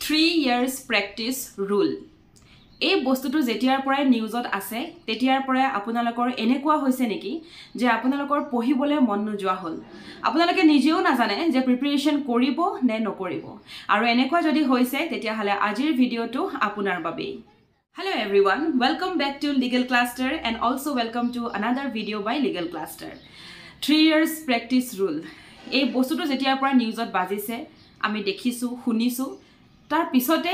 3 years practice rule. এই বস্তুটো যেতিয়াৰ পৰাই নিউজত আছে তেতিয়াৰ পৰাই আপোনালোকৰ এনেকুৱা হৈছে নেকি যে আপোনালোকৰ পঢ়িবলৈ মন নোযোৱা হ'ল আপোনালোকে নিজেও নাজানে যে প্ৰিপাৰেচন কৰিব নে নকৰিব আৰু এনেকুৱা যদি হৈছে তেতিয়া হলে আজিৰ ভিডিওটো আপোনাৰ বাবে Hello everyone, welcome back to Legal Cluster and also welcome to another video by Legal Cluster. 3 years practice rule. এই বস্তুটো যেতিয়াৰ পৰা নিউজত বাজিছে আমি দেখিছো শুনিছো তাৰ পিছতে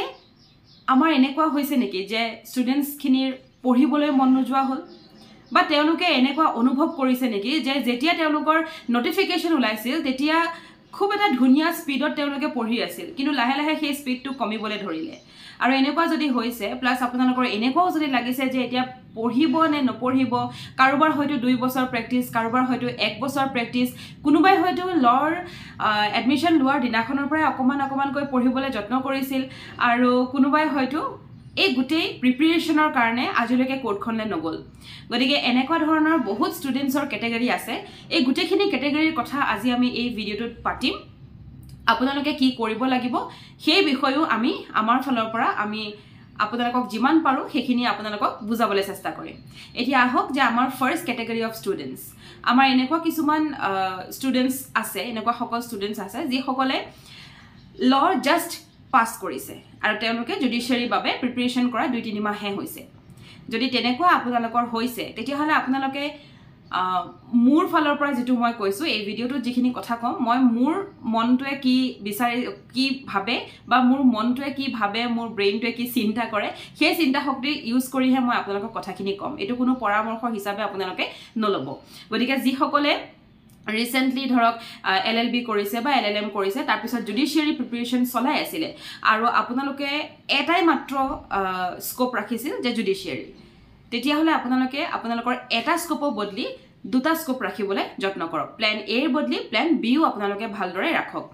আমাৰ এনেকুৱা হৈছে নেকি যে ষ্টুডেন্টস খিনিৰ পঢ়িবলৈ মন নোযোৱা হ'ল বা তেওঁলোকে এনেকুৱা অনুভৱ কৰিছে নেকি যে যেতিয়া তেওঁলোকৰ নটিফিকেশন ওলাইছিল তেতিয়া খুব এটা ধুনিয়া স্পিডত তেওঁলোকে পঢ়ি আছিল কিন্তু লাহে লাহে সেই স্পিডটো কমিবলৈ ধৰিলে আৰু এনেকুৱা যদি হৈছে প্লাস আপোনালোকৰ এনেকুৱাও যদি লাগিছে যে এতিয়া পঢ়িব নে নপঢ়িব কাৰোবাৰ হয়তো 2 বছৰ প্ৰেক্টিস কাৰোবাৰ হয়তো 1 বছৰ প্ৰেক্টিস কোনোবাই হয়তো লৰ এডমিশন লোৱাৰ দিনাখনৰ পৰা অকমান কৈ পঢ়িবলৈ যত্ন কৰিছিল আৰু কোনোবাই হয়তো এই গুটেই প্ৰিপাৰেচনৰ কাৰণে আজিলৈকে কোডখনলে নগল গতিকে এনেকুৱা ধৰণৰ বহুত ষ্টুডেন্টছৰ ক্যাটাগৰী আছে এই গুটেখিনি ক্যাটাগৰীৰ কথা আজি আমি এই ভিডিওটোত পাতিম আপোনালোকে কি কৰিব লাগিব সেই বিষয়ও আমি আমাৰ ফালৰ পৰা আমি আপোনালোকক যিমান পাৰো সেইখিনি আপোনালোকক বুজাবলৈ চেষ্টা কৰিম এতিয়া আহক যে আমাৰ ফাৰ্স্ট ক্যাটাগৰী অফ ষ্টুডেন্টস আমাৰ এনেকুৱা কিছুমান ষ্টুডেন্টস আছে এনেকুৱা সকল ষ্টুডেন্টস আছে যি সকলে ল জাস্ট পাস কৰিছে আৰু তেওঁলোকে জুডিশিয়াৰী বাবে প্ৰিপাৰেচন কৰা 2-3 মাহে হৈছে যদি তেনেকুৱা আপোনালোকৰ হৈছে তেতিয়া হলে আপোনালোকে মোৰ ফালৰ পৰা যেটো মই কৈছো এই ভিডিওটোত যিখিনি কথা কম মই মোৰ মনটোৱে কি বিচাৰি কি ভাবে বা মোৰ মনটোৱে কি ভাবে মোৰ ব্ৰেইনটোৱে কি চিন্তা কৰে সেই চিন্তা শক্তি ইউজ কৰিহে মই আপোনালোকক কথাখিনি কম এটো কোনো পৰামৰ্শ হিচাপে আপোনালোকে নলব গতিকে যি সকলে ৰিসেন্টলি ধৰক এলএলবি কৰিছে বা এলএলএম কৰিছে তাৰ পিছত জুডিশিয়াৰী প্ৰিপাৰেচন চলাই আছিল আৰু আপোনালোকে এটাই মাত্ৰ স্কোপ ৰাখিছিল যে জুডিশিয়াৰী তেতিয়া হলে আপোনালোকে আপোনালোকৰ এটা স্কোপৰ বদলি দুটা স্কোপ ৰাখিবলৈ যত্ন কৰক প্ল্যান এ ৰ বদলি প্ল্যান বি ও আপোনালোকে ভালদৰে ৰাখক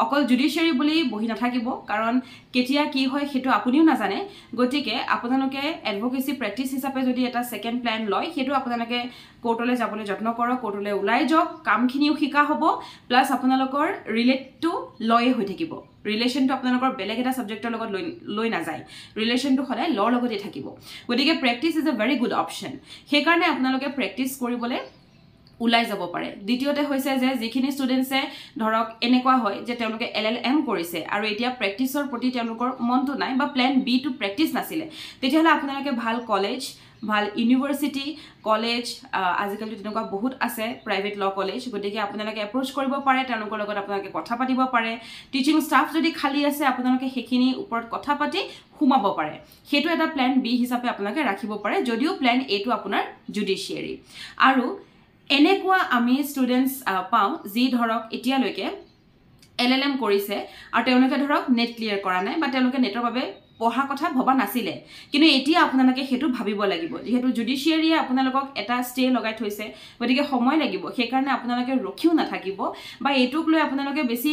অকল জুডিশিয়াৰী বুলি বহি নাথাকিব কাৰণ কেতিয়া কি হয় হেতু আপুনিও নাজানে গতিকে আপোনালোকে এডভোকেসি প্ৰেক্টিস হিচাপে যদি এটা সেকেন্ড প্ল্যান লয় হেতু আপোনালোকে কোৰ্টলৈ যাবলৈ যত্ন কৰক কোৰ্টলৈ ওলাই যাওক কামখিনিও শিকা হ'ব প্লাস আপোনালোকৰ ৰিলেটটো লয়ে হৈ থাকিব ৰিলেশনটো আপোনালোকৰ বেলেগ এটা সাবজেক্টৰ লগত লৈ না যায় ৰিলেশনটো হলে লৰ লগতে থাকিব গতিকে practice is a very good option সেই কাৰণে আপোনালোকে প্ৰেক্টিস কৰিবলৈ উলাই যাব পাৰে দ্বিতীয়তে হৈছে যে যিখিনি ষ্টুডেন্টসে ধৰক এনেকুৱা হয় যে তেওঁলোকে এলএলএম কৰিছে আৰু এতিয়া প্ৰেক্টিসৰ প্ৰতি তেওঁলোকৰ মনটো নাই বা প্ল্যান বি টু প্ৰেক্টিস নাছিলে তেতিয়া হলে আপোনালোকে ভাল কলেজ ভাল ইউনিভাৰ্সিটি কলেজ আজিকালি তেনেকুৱা বহুত আছে প্ৰাইভেট ল কলেজ গতিকে আপোনালোকে এপ্ৰোচ কৰিব পাৰে তেওঁলোকৰ লগত আপোনালোকে কথা পাতিব পাৰে টিচিং ষ্টাফ যদি খালি আছে আপোনালোকে হেখিনি ওপৰত কথা পাতি খুমাব পাৰে হেতু এটা প্ল্যান বি হিচাপে আপোনালোকে ৰাখিব পাৰে যদিও প্ল্যান এ টু আপোনাৰ জুডিশিয়াৰী আৰু এনেকুৱা আমি ষ্টুডেন্টস পাও যি ধৰক এতিয়ালৈকে এলএলএম কৰিছে আৰু তেওঁলোকে ধৰক নেট ক্লিয়াৰ কৰা নাই বা তেওঁলোকে নেটৰ বাবে পঢ়া কথা ভবা নাছিলে কিন্তু এতিয়া আপোনালোকে হেতু ভাবিব লাগিব যেহেতু জুডিশিয়াৰীয়ে আপোনালোকক এটা ষ্টে লগাই থৈছে গতিকে সময় লাগিব সেই কাৰণে আপোনালোকে ৰখিও নাথাকিব বা এটুক লৈ আপোনালোকে বেছি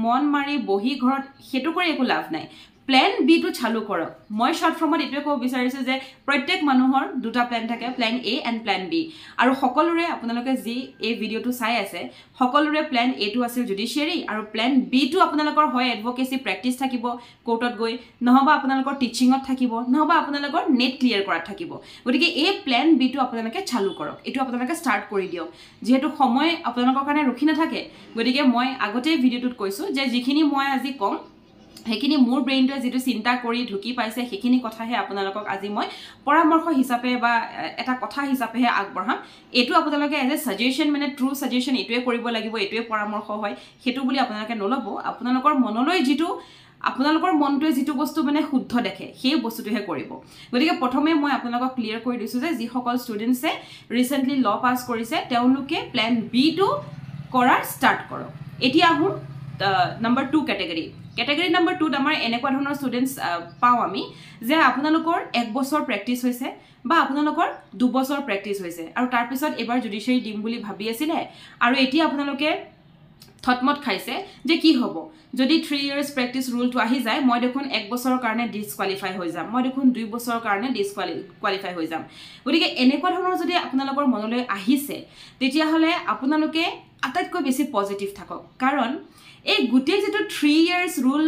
মন মাৰি বহি ঘৰত হেতু কৰি একো লাভ নাই প্ল্যান বি টু চালু কৰক মই শৰ্ট ফৰ্মত এটোৱে কব বিচাৰিছো যে প্ৰত্যেক মানুহৰ দুটা প্ল্যান থাকে plan A and plan B আৰু সকলোৰে আপোনালোকে যি এই ভিডিওটো চাই আছে সকলোৰে প্ল্যান এ টু আছিল জুডিশিয়াৰী আৰু প্ল্যান বি টু আপোনালোকৰ হয় এডভোকেসি প্ৰেক্টিস থাকিব কোৰ্টত গৈ নহবা আপোনালোকৰ টিচিংত থাকিব নহবা আপোনালোকৰ নেট ক্লিয়াৰ কৰাত থাকিব গতিকে এই প্ল্যান বি টু আপোনালোকে চালু কৰক এটো আপোনালোকে ষ্টাৰ্ট কৰি দিয়ক যেহেতু সময় আপোনালোকৰ কাৰণে ৰখি নাথাকে গতিকে মই আগতে ভিডিওটোত কৈছো যে যিখিনি মই আজি কম হেখিনি মোৰ ব্ৰেইনটোৱে যেটো চিন্তা কৰি ঢুকি পাইছে হেখিনি কথাহে আপোনালোকক আজি মই পৰামৰ্শ হিচাপে বা এটা কথা হিচাপেহে আগবঢ়াম এটো আপোনালোকে এজ এ সাজেশন মানে ট্ৰু সাজেশন এটোৱে কৰিব লাগিব এটোৱে পৰামৰ্শ হয় হেতু বুলি আপোনালোকে নলব আপোনালোকৰ মনলৈ যেটো আপোনালোকৰ মনটোৱে যেটো বস্তু মানে শুদ্ধ দেখে সেই বস্তুটোহে কৰিব গতিকে প্ৰথমে মই আপোনালোকক ক্লিয়াৰ কৰি দিছো যে যি সকল ষ্টুডেন্টসে ৰিসেন্টলি ল পাস কৰিছে তেওঁলোকে প্ল্যান বি টু কৰাৰ ষ্টাৰ্ট কৰক এতিয়া আহো number 2 category number 2 আমাৰ এনেকুৱা ধৰণৰ ষ্টুডেন্টস পাও আমি যে আপোনালোকৰ 1 বছৰ প্ৰেক্টিস হৈছে বা আপোনালোকৰ 2 বছৰ প্ৰেক্টিস হৈছে আৰু তাৰ পিছত এবাৰ জুডিশিয়াৰী দিম বুলি ভাবি আছিলে আৰু এতিয়া আপোনালোকে থটমত খাইছে যে কি হ'ব যদি 3 years practice rule to আহি যায় মই দেখোন 1 বছৰৰ কাৰণে ডিসকুৱালিফাই হৈ যাম মই দেখোন 2 বছৰৰ কাৰণে ডিসকুৱালিফাই হৈ যাম গতিকে এনেকুৱা ধৰণৰ যদি আপোনালোকৰ মনলৈ আহিছে তেতিয়া হলে আপোনালোকে আটাইতকৈ বেছি পজিটিভ থাকক কাৰণ এই গোটেই যেটো 3 ইয়াৰ্স ৰুল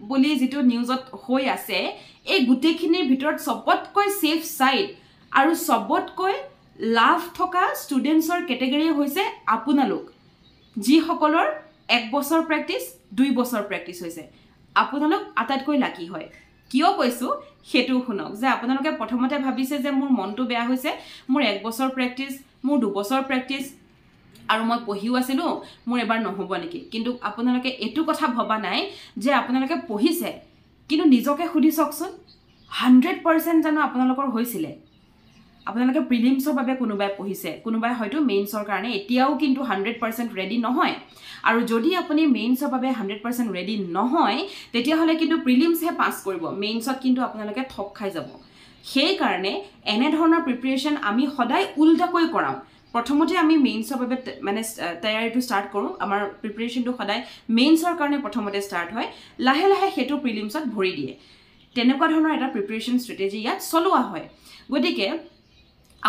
বুলি যেটো নিউজত হৈ আছে এই গোটেইখিনিৰ ভিতৰত সবতকৈ সেফ সাইড আৰু সবতকৈ লাভ থকা ষ্টুডেন্টছৰ কেটেগৰী হৈছে আপোনালোক যি সকলৰ 1 বছৰ প্ৰেক্টিস 2 বছৰ প্ৰেক্টিস হৈছে আপোনালোক আটাইতকৈ লাকি হয় কিয় কৈছো হেতু শুনক যে আপোনালোকে প্ৰথমতে ভাবিছে যে মোৰ মনটো বেয়া হৈছে মোৰ 1 বছৰ প্ৰেক্টিস মোৰ 2 বছৰ প্ৰেক্টিস আৰু মই পঢ়িও আছিলো মোৰ এবাৰ নহব নেকি কিন্তু আপোনালোকে এটো কথা ভবা নাই যে আপোনালোকে পঢ়িছে কিন্তু নিজকে খুদি সকচোন 100% জানো আপোনালোকৰ হৈছিলে আপোনালোকে প্ৰিলিমছৰ বাবে কোনোবাই পঢ়িছে কোনোবাই হয়তো মেইনছৰ কাৰণে এতিয়াও কিন্তু 100% ৰেডি নহয় আৰু যদি আপুনি মেইনছৰ বাবে 100% ৰেডি নহয় তেতিয়া হলে কিন্তু প্ৰিলিমছহে পাস কৰিব মেইনছত কিন্তু আপোনালোকে ঠক খাই যাব সেই কাৰণে এনে ধৰণৰ প্ৰিপাৰেচন আমি সদায় উল্টাকৈ কৰাম প্ৰথমতে আমি মেইনছৰ বাবে মানে তৈয়াৰীটো স্টাৰ্ট কৰো আমাৰ প্ৰিপাৰেচনটো সদায় মেইনছৰ কাৰণে প্ৰথমতে স্টাৰ্ট হয় লাহে লাহে হেতু প্ৰিলিমছত ভৰি দিয়ে তেনেকুৱা ধৰণৰ এটা প্ৰিপাৰেচন ষ্ট্ৰেটেজি ইয়াত চলোৱা হয় গতিকে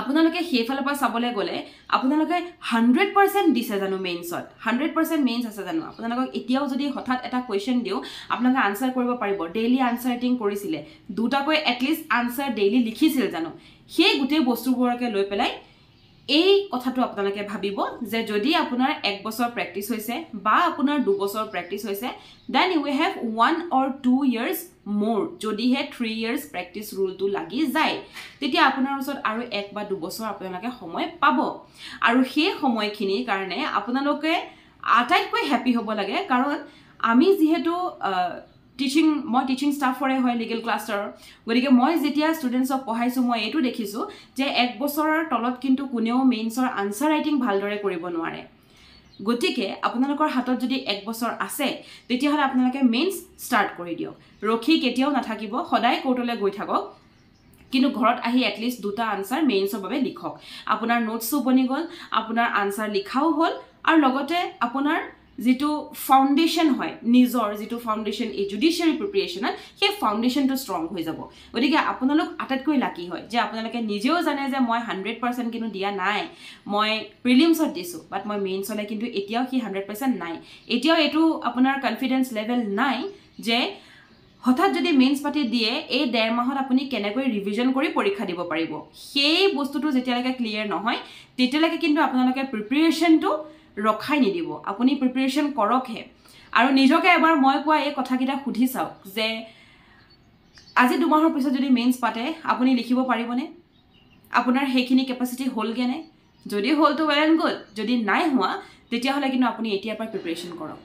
আপোনালোকে হেফালৰ পৰা চাবলৈ গলে আপোনালোকে 100% দিছে জানো মেইনছত 100% মেইনছ আছে জানো আপোনালোকক এতিয়াও যদি হঠাৎ এটা কোৱেশ্চন দিও আপোনালোকে আনসাৰ কৰিব পাৰিব ডেইলি আনসাৰ ৰাইটিং কৰিছিলে দুটাকৈ এটলিষ্ট আনসাৰ ডেইলি লিখিছিল জানো সেই গুটেই বস্তুবোৰকে লৈ পেলাই এই কথাটো আপোনালোকে ভাবিব যে যদি আপোনাৰ 1 বছৰ প্ৰেক্টিস হৈছে বা আপোনাৰ 2 বছৰ প্ৰেক্টিস হৈছে then you have 1 or 2 years more যদি হে 3 years প্ৰেক্টিস ৰুলটো লাগি যায় তেতিয়া আপোনাৰ ওচৰত আৰু 1 বা 2 বছৰ আপোনালোকে সময় পাব আৰু সেই সময়খিনিৰ কাৰণে আপোনালোকে আটাইতকৈ হ্যাপি হ'ব লাগে কাৰণ আমি যেহেতু টিচিং স্টাফৰে হয় লিগেল ক্লাছৰ গতিকে মই যেতিয়া ষ্টুডেন্টছক পঢ়াইছো মই এটো দেখিছো যে 1 বছৰৰ তলত কিন্তু কোনেও মেইনছৰ আনসাৰ ৰাইটিং ভালদৰে কৰিব নোৱাৰে গতিকে আপোনালোকৰ হাতত যদি 1 বছৰ আছে তেতিয়া হলে আপোনালোকে মেইনছ স্টাৰ্ট কৰি দিয়ক ৰখি কেতিয়াও নাথাকিব সদায় কোৰ্টলৈ গৈ থাকক কিন্তু ঘৰত আহি এটলিষ্ট দুটা আনসাৰ মেইনছৰ বাবে লিখক আপোনাৰ নোটছও বনি গল আপোনাৰ আনসাৰ লিখাও হল আৰু লগতে আপোনাৰ যেটো ফাউন্ডেশন হয় নিজৰ যেটো ফাউন্ডেশন এই জুডিশিয়াৰি প্ৰিপাৰেচনত সেই ফাউন্ডেশনটো ষ্ট্ৰং হৈ যাব গতিকে আপোনালোক আটাইতকৈ লাকি হয় যে আপোনালোকে নিজেও জানে যে মই 100% কিন্তু দিয়া নাই মই প্ৰিলিমছত দিছো বাট মই মেইনছলৈ কিন্তু এতিয়াও কি 100% নাই এতিয়াও এটো আপোনাৰ কনফিডেন্স লেভেল নাই যে হঠাৎ যদি মেইনছ পাতি দিয়ে এই 1.5 মাহত আপুনি কেনেকৈ ৰিভিজন কৰি পৰীক্ষা দিব পাৰিব সেই বস্তুটো যেতিয়ালৈকে ক্লিয়াৰ নহয় তেতিয়ালৈকে কিন্তু আপোনালোকে প্ৰিপাৰেচনটো ৰখাই নিদিব আপুনি প্ৰিপাৰেচন কৰকহে আৰু নিজকে এবাৰ মই কোৱা এই কথাকিটা খুধি চাওক যে আজি 2 মাহৰ পিছত যদি মেইনছ পাতে আপুনি লিখিব পাৰিবনে আপোনাৰ হেখিনি কেপাসিটি হলগেনে যদি হলটো ওয়েল এন্ড গুড যদি নাই হোৱা তেতিয়া হলে কিন্তু আপুনি এতিয়াৰ পৰা প্ৰিপাৰেচন কৰক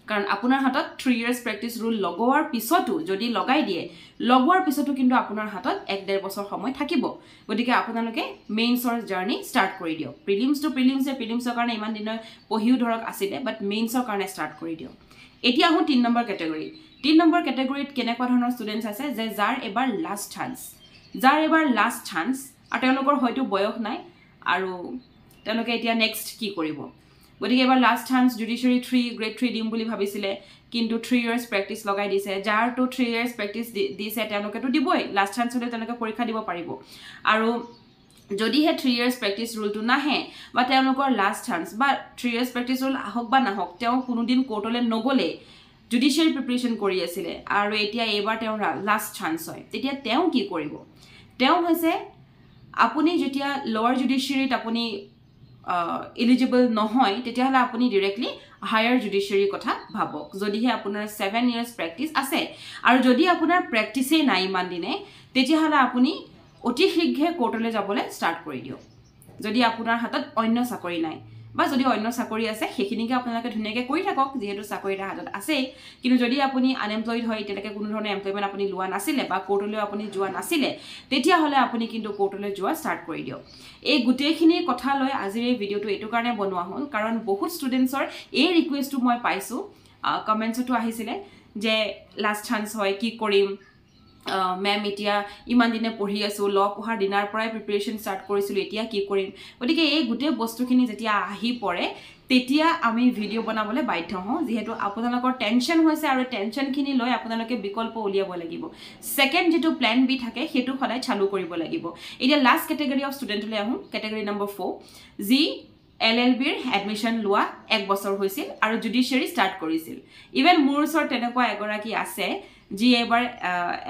কাৰণ আপোনাৰ হাতত 3 ইয়াৰ্স প্ৰেক্টিস ৰুল লগোৱাৰ পিছতো যদি লগাই দিয়ে লগোৱাৰ পিছতো কিন্তু আপোনাৰ হাতত 1.5 বছৰ সময় থাকিব গতিকে আপোনালোকে মেইনছৰ জাৰ্নি স্টাৰ্ট কৰি দিয়ক প্ৰিলিমছৰ কাৰণে ইমান দিনৰ পঢ়িও ধৰক আছিল বাট মেইনছৰ কাৰণে স্টাৰ্ট কৰি দিয়ক এতিয়া আহো 3 নম্বৰ কেটেগৰী 3 নম্বৰ কেটেগৰীত কেনেকুৱা ধৰণৰ ষ্টুডেন্টছ আছে যে যাৰ এবাৰ লাষ্ট চান্স আৰু তেওঁলোকৰ হয়তো বয়স নাই আৰু তেওঁলোকে এতিয়া নেক্সট কি কৰিব গতিকে এবাৰ লাষ্ট চান্স জুডিশিয়াৰি 3 গ্ৰেড 3 দিম বুলি ভাবিছিলে কিন্তু 3 ইয়াৰ্স প্ৰেক্টিস লগাই দিছে যাৰ তো 3 ইয়াৰ্স প্ৰেক্টিস দিছে তেওঁলোকে তো দিবই লাষ্ট চান্স হলে তেওঁলোকে পৰীক্ষা দিব পাৰিব আৰু যদি হে 3 ইয়াৰ্স প্ৰেক্টিস ৰুলটো নাহে বা তেওঁলোকৰ লাষ্ট চান্স বা 3 ইয়াৰ্স প্ৰেক্টিস ৰুল আহক বা নাহক তেওঁ কোনোদিন কোৰ্টলৈ নগলে জুডিশিয়াৰি প্ৰিপাৰেচন কৰি আছিল আৰু এতিয়া এবাৰ তেওঁৰ লাষ্ট চান্স হয় তেতিয়া তেওঁ কি কৰিব তেওঁ হৈছে আপুনি যেতিয়া লোৱাৰ জুডিশিয়াৰিত আপুনি এলিজিবল নহয় তেতিয়া হলে আপুনি ডাইৰেক্টলি হায়াৰ জুডিশিয়াৰি কথা ভাবক যদি হে আপোনাৰ 7 ইয়াৰ্স প্ৰেক্টিস আছে আৰু যদি আপোনাৰ প্ৰেক্টিসে নাই ইমান দিনে তেতিয়া হলে আপুনি অতি শীঘ্ৰে কোৰ্টলৈ যাবলৈ স্টাৰ্ট কৰি দিয়ক যদি আপোনাৰ হাতত অন্য চাকৰি নাই বা যদি অন্য চাকৰি আছে হেখিনিকে আপোনালোকে ধুনিয়াকে কৰি থাকক যেহেতু চাকৰিটা হাতত আছে কিন্তু যদি আপুনি আনএমপ্লয়েড হয় তেতিয়ালৈকে কোনো ধৰণৰ এমপ্লয়মেন্ট আপুনি লোৱা নাছিলে বা কোৰ্টলৈ আপুনি যোৱা নাছিলে তেতিয়া হলে আপুনি কিন্তু কোৰ্টলৈ যোৱা স্টাৰ্ট কৰি দিয়ক এই গুটেইখিনি কথা লৈ আজিৰ এই ভিডিওটো এটো কাৰণে বনোৱা হ'ল কাৰণ বহুত ষ্টুডেন্টছৰ এই ৰিকুৱেষ্টটো মই পাইছো কমেন্টছটো আহিছিলে যে লাষ্ট চান্স হয় কি কৰিম মেম এতিয়া ইমান দিনে পঢ়ি আছো ল পঢ়াৰ দিনাৰ পৰাই প্ৰিপাৰেচন স্টাৰ্ট কৰিছিল এতিয়া কি কৰিম গতিকে এই গুটে বস্তুখিনি যেতিয়া আহি পৰে তেতিয়া আমি ভিডিও বনাবলৈ বাধ্য হওঁ যেহেতু আপোনালোকৰ টেনচন হৈছে আৰু টেনচনখিনি লৈ আপোনালোকে বিকল্প উলিয়াব লাগিব সেকেন্ড যেটো প্ল্যান বি থাকে হেতু সদায় চালু কৰিব লাগিব এতিয়া লাষ্ট ক্যাটাগৰী অফ ষ্টুডেন্টলৈ আহো ক্যাটাগৰী নম্বৰ 4 যি LLBৰ এডমিশন লোৱা 1 বছৰ হৈছিল আৰু জুডিচিয়াৰী ষ্টাৰ্ট কৰিছিল ইভেন মোৰ ওচৰত তেনেকুৱা এগৰাকী আছে যি এবাৰ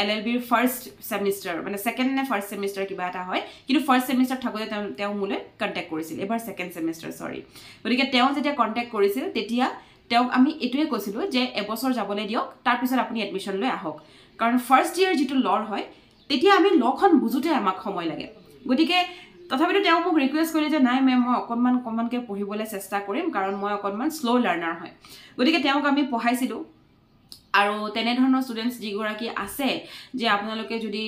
LLBৰ ফাৰ্স্ট সেমিস্টাৰ মানে সেকেন্ড নে ফাৰ্স্ট সেমিস্টাৰ কিবা এটা হয় কিন্তু ফাৰ্স্ট সেমিস্টাৰ থাকোতে তেওঁ মোলে কন্টাক্ট কৰিছিল এবাৰ সেকেন্ড সেমিস্টাৰ সৰি গতিকে তেওঁ যেতিয়া কন্টাক্ট কৰিছিল তেতিয়া তেওঁক আমি এটোৱে কৈছিলো যে এবছৰ যাবলৈ দিয়ক তাৰ পিছত আপুনি এডমিশন লৈ আহক কাৰণ ফাৰ্স্ট ইয়াৰ যেটো লৰ হয় তেতিয়া আমি লখন বুজুতে আমাক সময় লাগে গতিকে তথাপিতো তেওঁ মোক ৰিকুৱেষ্ট কৰিলে যে নাই মেম মই অকনমানকে পঢ়িবলৈ চেষ্টা কৰিম কাৰণ মই অকনমান স্লো লাৰ্নাৰ হয় গতিকে তেওঁক আমি পঢ়াইছিলো আৰু তেনে ধৰণৰ ষ্টুডেন্টস যিগৰাকী আছে যে আপোনালোকে যদি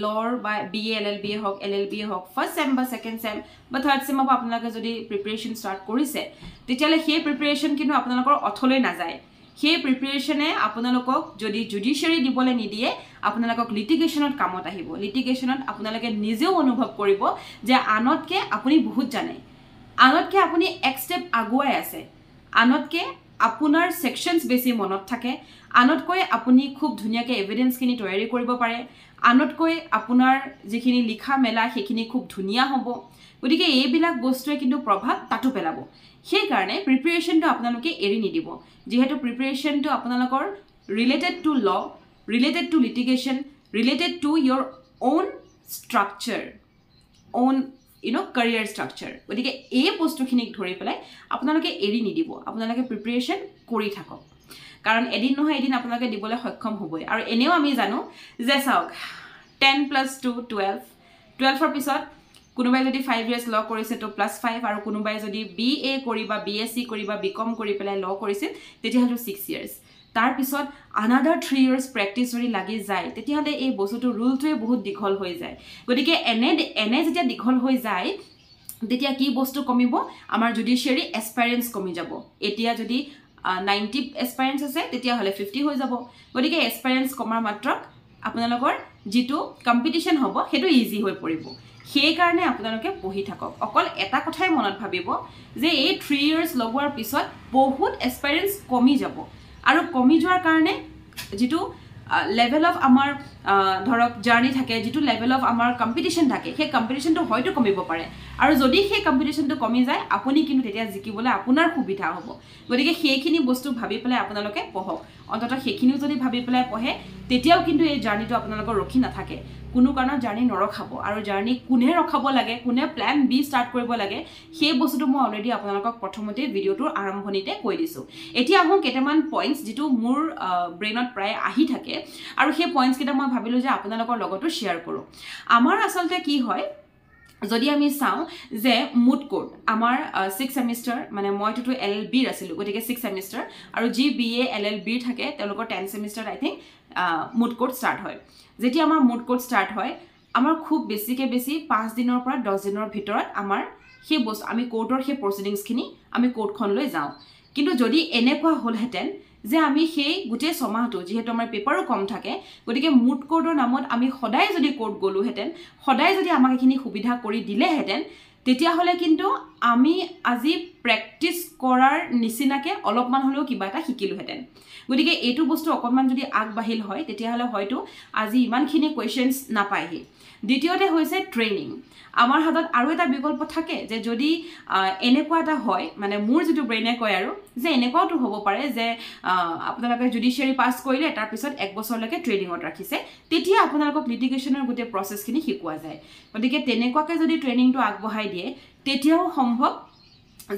লৰ বা BA LLB হক LLB হক ফাৰ্স্ট সেম বা সেকেন্ড সেম বা থাৰ্ড সেম অফ আপোনালোকে যদি প্ৰিপাৰেচন ষ্টাৰ্ট কৰিছে তেতিয়ালে সেই প্ৰিপাৰেচন কিন্তু আপোনালোকৰ অথলৈ নাযায় সেই প্ৰিপাৰেচনে আপোনালোকক যদি জুডিচিয়াৰী দিবলৈ নিদিয়ে আপোনালোকক লিটিগেশনত কামত আহিব লিটিগেশনত আপোনালোকে নিজেও অনুভৱ কৰিব যে আনতকে আপুনি বহুত জানে আনতকে আপুনি এক ষ্টেপ আগুৱাই আছে আনতকে আপোনাৰ সেকশনস বেছি মনত থাকে আনতকৈ আপুনি খুব ধুনিয়াকে এভিডেন্স খিনি তৈয়াৰী কৰিব পাৰে আনতকৈ আপোনাৰ যিখিনি লিখা মেলা সেইখিনি খুব ধুনিয়া হ'ব গতিকে এইবিলাক বস্তুৱে কিন্তু প্ৰভাৱ তাতো পেলাব সেই কাৰণে প্ৰিপাৰেচনটো আপোনালোকে এৰি নিদিব যেহেতু প্ৰিপাৰেচনটো আপোনালোকৰ ৰিলেটেড টু ল related to litigation related to your own structure own career structure গতিকে এই বস্তুখিনিক ধৰি পেলাই আপোনালোকে এৰি নিদিব আপোনালোকে প্ৰিপাৰেচন কৰি থাকক কাৰণ এদিন নহয় এদিন আপোনালোকে দিবলৈ সক্ষম হ'বই আৰু এনেও আমি জানো যে চাওক 10 + 2 12 12 পিছত কোনোবাই যদি 5 ইয়াৰ্স ল কৰিছে তো +5 আৰু কোনোবাই যদি BA কৰিবা BSc কৰিবা BCom কৰি পেলাই ল কৰিছে তেতিয়া হলো 6 ইয়াৰ্স তাৰ পিছত another 3 years practice কৰি লাগি যায় তেতিয়া হলে এই বস্তুটো ৰুলটোৱে বহুত দীঘল হৈ যায় গতিকে এনে যেতিয়া দীঘল হৈ যায় তেতিয়া কি বস্তু কমিব আমাৰ জুডিচিয়াৰী এক্সপেৰিয়েন্স কমি যাব এতিয়া যদি 90 এক্সপেৰিয়েন্স আছে তেতিয়া হলে 50 হৈ যাব গতিকে এক্সপেৰিয়েন্স কমাৰ মাত্ৰক আপোনালোকৰ যেটো কম্পিটিশন হ'ব হেতু ইজি হৈ পৰিব সেই কাৰণে আপোনালোকে পঢ়ি থাকক অকল এটা কথাই মনত ভাবিব যে এই 3 ইয়াৰ্স লগোৱাৰ পিছত বহুত এক্সপেৰিয়েন্স কমি যাব আৰু কমি যোৱাৰ কাৰণে যেটো লেভেল অফ আমাৰ ধৰক জাৰ্নি থাকে যেটো লেভেল অফ আমাৰ কম্পিটিশন থাকে সেই কম্পিটিশনটো হয়তো কমিব পাৰে আৰু যদি সেই কম্পিটিশনটো কমি যায় আপুনি কিন্তু তেতিয়া জিকিবলৈ আপোনাৰ সুবিধা হ'ব গতিকে সেইখিনি বস্তু ভাবি পেলাই আপোনালোকে পঢ়ক অন্তত সেইখিনিও যদি ভাবি পেলাই পঢ়ে তেতিয়াও কিন্তু এই জাৰ্নিটো আপোনালোকৰ ৰখি নাথাকে কোনো কাৰণত জাৰ্নি নৰখাব আৰু জাৰ্নি কোনে ৰখাব লাগে কোনে প্ল্যান বি ষ্টাৰ্ট কৰিব লাগে সেই বস্তুটো মই অলৰেডি আপোনালোকক প্ৰথমতে ভিডিওটোৰ আৰম্ভণিতে কৈ দিছো এতিয়া আহোঁ কেইটামান পইণ্টছ যেটো মোৰ ব্ৰেইনত প্ৰায় আহি থাকে আৰু সেই পইণ্টছ কেইটা মই ভাবিলো যে আপোনালোকৰ লগতো শেয়াৰ কৰো আমাৰ আসলতে কি হয় যদি আমি চাও যে মুড কোড আমাৰ 6 সেমিস্টাৰ মানে মইটো LLB আছিল গতিকে 6 সেমিস্টাৰ আৰু জি BA LLB থাকে তেওঁলোকৰ 10 সেমিস্টাৰ আই থিংক মুড কোড ষ্টাৰ্ট হয় যেতিয়া আমাৰ মুড কোড ষ্টাৰ্ট হয় আমাৰ খুব বেছিকে বেছি 5 দিনৰ পৰা 10 দিনৰ ভিতৰত আমাৰ সেই বস্তু আমি কোৰ্টৰ সেই প্ৰসিডিংছ খিনি আমি কোৰ্টখন লৈ যাও কিন্তু যদি এনেকুৱা হলহেতেন যে আমি সেই গুটে সমাহটো যেহেতু আমাৰ পেপাৰো কম থাকে গতিকে মুড কোডৰ নামত আমি সদায় যদি কোৰ্ট গলো হেতেন সদায় যদি আমাক এখিনি সুবিধা কৰি দিলে হেতেন তেতিয়া হলে কিন্তু আমি আজি প্ৰ্যাকটিস কৰাৰ নিচিনাকে অলপমান হলেও কিবা এটা শিকিলো হেতেন গতিকে এটো বস্তু অকনমান যদি আগবাহিল হয় তেতিয়া হলে হয়তো আজি ইমানখিনি কোৱেশ্চনছ নাপাইহি দ্বিতীয়তে হৈছে ট্ৰেইনিং আমাৰ হাতত আৰু এটা বিকল্প থাকে যে যদি এনেকুৱা এটা হয় মানে মোৰ যেটো ব্ৰেইনে কয় আৰু যে এনেকুৱাটো হ'ব পাৰে যে আপোনালোকে জুডিচিয়াৰী পাস কৰিলে তাৰ পিছত 1 বছৰলৈকে ট্ৰেইনিংত ৰাখিছে তেতিয়া আপোনালোকক লিটিগেশনৰ গুটে প্ৰসেছখিনি শিকোৱা যায় গতিকে তেনেকুৱাকে যদি ট্ৰেইনিংটো আগবঢ়াই দিয়ে তেতিয়াও সম্ভৱ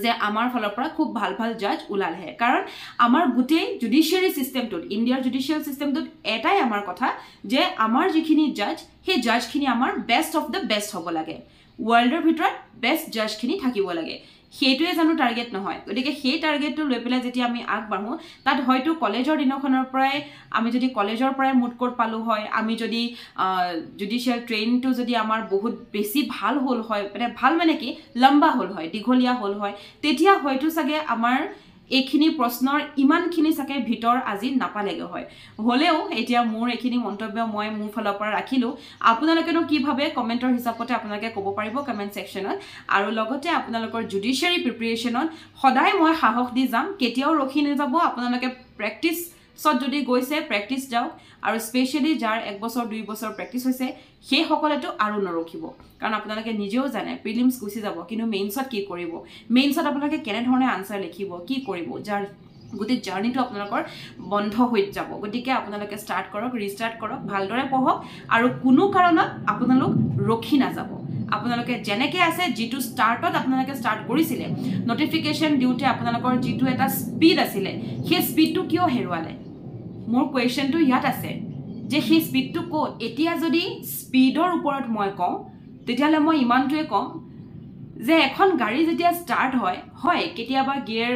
যে আমাৰ ফলৰ পৰা খুব ভাল ভাল জাজ উলালহে কাৰণ আমাৰ গুটে জুডিচিয়াৰী সিস্টেমটোত ইণ্ডিয়াৰ জুডিচিয়াল সিস্টেমটোত এটাই আমাৰ কথা যে আমাৰ যিখিনি জাজ হে জাজখিনি আমাৰ বেষ্ট অফ দ্য বেষ্ট হ'ব লাগে ওয়াৰ্ল্ডৰ ভিতৰত বেষ্ট জাজখিনি থাকিব লাগে সেইটোৱে জানো টাৰ্গেট নহয় গতিকে সেই টাৰ্গেটটো লৈ পেলাই যেতিয়া আমি আগবাঢ়ো তাত হয়তো কলেজৰ দিনখনৰ পৰাই আমি যদি কলেজৰ পৰাই মুড কোড পালো হয় আমি যদি জুডিচিয়াল ট্ৰেইনটো যদি আমাৰ বহুত বেছি ভাল হল হয় মানে ভাল মানে কি লম্বা হল হয় দীঘলীয়া হল হয় তেতিয়া হয়তো সাগে আমাৰ এখিনি প্ৰশ্নৰ ইমানখিনি সাকে ভিতৰ আজি নাপালেগে হয় হলেও এতিয়া মোৰ এখিনি মন্তব্য মই মোৰ ফলৰ পৰা ৰাখিলো আপোনালোকেনো কি ভাবে কমেন্টৰ হিচাপতে আপোনালোকে ক'ব পাৰিব কমেন্ট সেকশনত আৰু লগতে আপোনালোকৰ জুডিচিয়াৰী প্ৰিপাৰেচনত সদায় মই সাহস দি যাম কেতিয়াও ৰখি নাযাব আপোনালোকে প্ৰ্যাকটিস সত যদি গৈছে প্ৰেক্টিছ যাওক আৰু স্পেশালি যাৰ 1 বছৰ 2 বছৰ প্ৰেক্টিছ হৈছে সেই সকলেটো আৰু নৰখিব কাৰণ আপোনালোকে নিজেও জানে প্ৰিলিমছ গুছি যাব কিন্তু মেইনছত কি কৰিব মেইনছত আপোনালোকে কেনে ধৰণে আনসাৰ লিখিব কি কৰিব যাৰ গতি জাৰ্নিটো আপোনালোকৰ বন্ধ হৈ যাব গতিকে আপোনালোকে ষ্টাৰ্ট কৰক ৰিষ্টাৰ্ট কৰক ভালদৰে পঢ়ক আৰু কোনো কাৰণত আপোনালোক ৰখি নাযাব আপোনালোকে জেনেকে আছে যেটো ষ্টাৰ্টত আপোনালোকে ষ্টাৰ্ট কৰিছিলে নটিফিকেশন দিউতে আপোনালোকৰ যেটো এটা স্পীড আছিল সেই স্পীডটো কিয় হেৰুৱালে মোৰ কোৱেশ্চনটো ইয়াত আছে যে সেই স্পীডটো ক'ত এতিয়া যদি স্পীডৰ ওপৰত মই কওঁ তেতিয়ালে মই ইমানটোৱে কম যে এখন গাড়ী যেতিয়া ষ্টাৰ্ট হয় কেতিয়াবা গিয়াৰ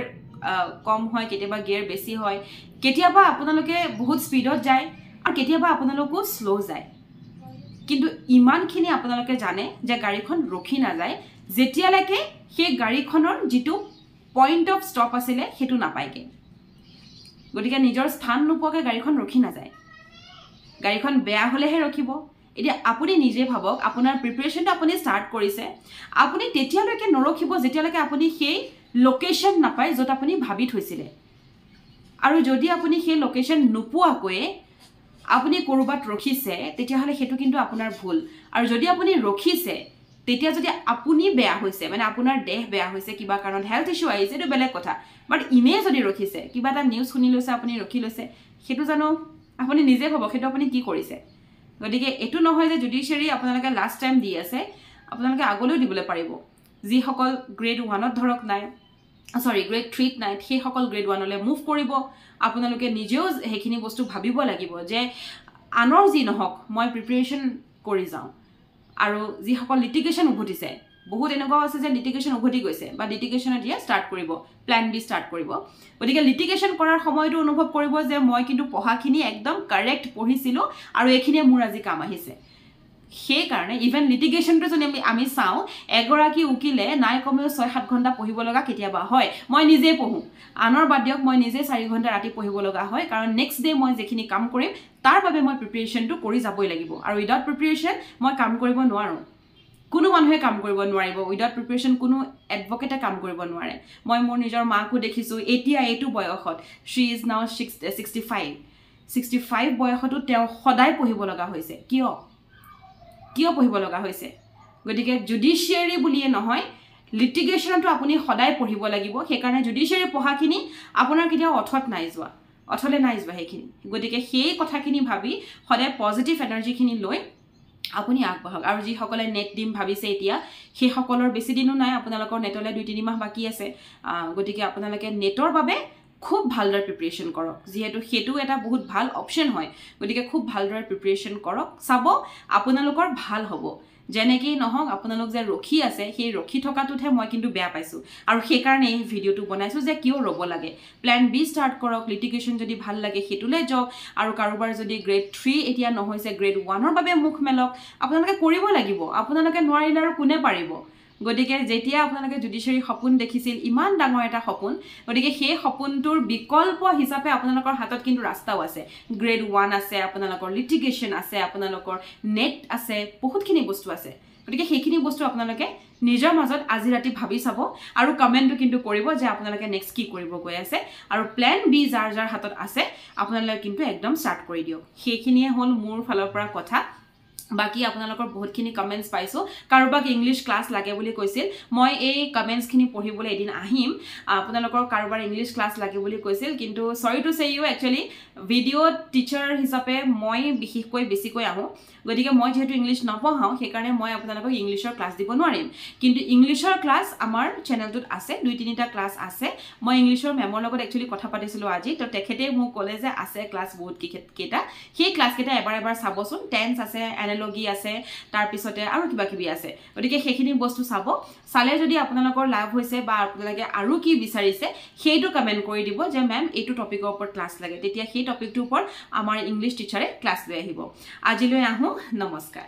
কম হয় কেতিয়াবা গিয়াৰ বেছি হয় কেতিয়াবা আপোনালোকে বহুত স্পীডত যায় আৰু কেতিয়াবা আপোনালোকো স্লো যায় কিন্তু ইমানখিনি আপোনালোকে জানে যে গাড়ীখন ৰখি না যায় যেতিয়ালৈকে সেই গাড়ীখনৰ যেটো পইণ্ট অফ ষ্টপ আছিল হেতু নাপায়গে গতিকে নিজৰ স্থান নোপোৱাকে গাড়ীখন ৰখি না যায় গাড়ীখন বেয়া হলেহে ৰখিব এতিয়া আপুনি নিজে ভাবক আপোনাৰ প্ৰিপাৰেচনটো আপুনি ষ্টাৰ্ট কৰিছে আপুনি তেতিয়ালৈকে নৰখিব যেতিয়ালৈকে আপুনি সেই লোকেশন নাপায় যত আপুনি ভাবি থৈছিলে আৰু যদি আপুনি সেই লোকেশন নোপোৱাকৈ আপুনি কৰবাত ৰখিছে তেতিয়াহলে হেতু কিন্তু আপোনাৰ ভুল আৰু যদি আপুনি ৰখিছে তেতিয়া যদি আপুনি বেয়া হৈছে মানে আপোনাৰ দেহ বেয়া হৈছে কিবা কাৰণ হেলথ ইস্যু আহিছে এটো বেলেগ কথা বাট ইমে যদি ৰখিছে কিবা এটা নিউজ শুনি লৈছে আপুনি ৰখি লৈছে হেতু জানো আপুনি নিজে ভাবক হেতু আপুনি কি কৰিছে গতিকে এটো নহয় যে জুডিশিয়াৰী আপোনালোকে লাষ্ট টাইম দি আছে আপোনালোকে আগলৈও দিবলৈ পাৰিব যি সকল গ্ৰেড 1 ত ধৰক নাই সৰি গ্ৰেড 3 ত নাই সেই সকল গ্ৰেড 1 লৈ মুভ কৰিব আপোনালোকে নিজেও হেখিনি বস্তু ভাবিব লাগিব যে আনৰ যি নহক মই প্ৰিপাৰেচন কৰি যাও আৰু যি সকল লিটিগেশন উভতিছে বহুত এনেকুৱা আছে যে লিটিগেশন উভতি গৈছে বা লিটিগেশন দিয়া ষ্টাৰ্ট কৰিব প্ল্যান বি ষ্টাৰ্ট কৰিব গতিকে লিটিগেশন কৰাৰ সময়টো অনুভৱ কৰিব যে মই কিন্তু পঢ়াখিনি একদম কাৰেক্ট পঢ়িছিলো আৰু এখিনিয়ে মোৰ আজি কাম আহিছে সেই কাৰণে ইভেন লিটিগেশনটো যদি আমি চাও এগৰাকী উকিলে নাই কমেও 6-7 ঘণ্টা পঢ়িব লগা কেতিয়াবা হয় মই নিজে পঢ়ো আনৰ বাদ্যক মই নিজে 4 ঘণ্টা ৰাতি পঢ়িব লগা হয় কাৰণ নেক্সট ডে মই যেখিনি কাম কৰিম তাৰ বাবে মই প্ৰিপাৰেচনটো কৰি যাবই লাগিব আৰু উইদাউট প্ৰিপাৰেচন মই কাম কৰিব নোৱাৰো কোনো মানুহে কাম কৰিব নোৱাৰিব উইদাউট প্ৰিপাৰেচন কোনো এডভোকেটে কাম কৰিব নোৱাৰে মই মোৰ নিজৰ মাকো দেখিছো এতিয়া এটো বয়সত she is now 65 বয়সতো তেওঁ সদায় পঢ়িব লগা হৈছে কিয় পঢ়িব লগা হৈছে গতিকে জুডিশিয়াৰী বুলিয়ে নহয় লিটিগেশনটো আপুনি সদায় পঢ়িব লাগিব সেই কাৰণে জুডিশিয়াৰী পঢ়াখিনি আপোনাৰ কেতিয়াও অথত নাই যোৱা হেখিনি গতিকে সেই কথাখিনি ভাবি সদায় পজিটিভ এনাৰ্জিখিনি লৈ আপুনি আগবাঢ়ক আৰু যি সকলে নেট দিম ভাবিছে এতিয়া সেই সকলৰ বেছি দিনো নাই আপোনালোকৰ নেটলে 2-3 মাহ বাকি আছে গতিকে আপোনালোকে নেটৰ বাবে খুব ভালদৰে প্ৰিপাৰেচন কৰক যেহেতু হেতু এটা বহুত ভাল অপচন হয় গতিকে খুব ভালদৰে প্ৰিপাৰেচন কৰক চাব আপোনালোকৰ ভাল হ'ব যেনেকি নহক আপোনালোক যে ৰখি আছে সেই ৰখি থকাটোতে মই কিন্তু বেয়া পাইছো আৰু সেই কাৰণে এই ভিডিওটো বনাইছো যে কিয় ৰব লাগে প্ল্যান বি ষ্টাৰ্ট কৰক লিটিগেশন যদি ভাল লাগে হেতুলে যাওক আৰু কাৰোবাৰ যদি গ্ৰেড 3 এতিয়া নহৈছে গ্ৰেড 1 ৰ বাবে মুখ মেলক আপোনালোকে কৰিব লাগিব আপোনালোকে নোৱাৰিলে আৰু কোনে পাৰিব গতিকে যেতিয়া আপোনালোকে জুডিশিয়াৰী সপোন দেখিছিল ইমান ডাঙৰ এটা সপোন গতিকে সেই সপোনটোৰ বিকল্প হিচাপে আপোনালোকৰ হাতত কিন্তু ৰাস্তাও আছে গ্ৰেড 1 আছে আপোনালোকৰ লিটিগেশন আছে আপোনালোকৰ নেট আছে বহুতখিনি বস্তু আছে গতিকে সেইখিনি বস্তু আপোনালোকে নিজৰ মাজত আজি ৰাতি ভাবি চাব আৰু কমেন্টটো কিন্তু কৰিব যে আপোনালোকে নেক্সট কি কৰিব গৈ আছে আৰু প্ল্যান বি যাৰ হাতত আছে আপোনালোকে কিন্তু একদম ষ্টাৰ্ট কৰি দিয়ক সেইখিনিয়ে হল মোৰ ফালৰ পৰা কথা বাকি আপোনালোকৰ বহুতখিনি কমেন্টস পাইছো কাৰোবাক ইংলিশ ক্লাস লাগে বুলি কৈছিল মই এই কমেন্টস খিনি পঢ়িবলৈ এদিন আহিম আপোনালোকৰ কাৰোবাৰ ইংলিশ ক্লাস লাগে বুলি কৈছিল কিন্তু সৰি to say U actually video teacher হিচাপে মই বিশেষকৈ বেছিকৈ আহো গতিকে মই যেহেতু ইংলিশ নপঢ়াও সেই কাৰণে মই আপোনালোকক ইংলিশৰ ক্লাস দিব নোৱাৰিম কিন্তু ইংলিশৰ ক্লাস আমাৰ চেনেলটোত আছে 2-3টা ক্লাস আছে মই ইংলিশৰ মেমৰ লগত একচুয়ালি কথা পাতিছিলো আজি তো তেখেতে মোক ক'লে যে আছে ক্লাস বহুত কেটা সেই ক্লাস কেটা এবাৰ চাবচোন টেন্স আছে এনালজি আছে তাৰ পিছতে আৰু কিবা কিবি আছে গতিকে সেইখিনি বস্তু চাব চালে যদি আপোনালোকৰ লাভ হৈছে বা আপোনালোকে আৰু কি বিচাৰিছে সেইটো কমেন্ট কৰি দিব যে মেম এইটো টপিকৰ ওপৰত ক্লাস লাগে তেতিয়া সেই টপিকটোৰ ওপৰত আমাৰ ইংলিশ টিচাৰে ক্লাস লৈ আহিব আজিলৈ আহো নমস্কাৰ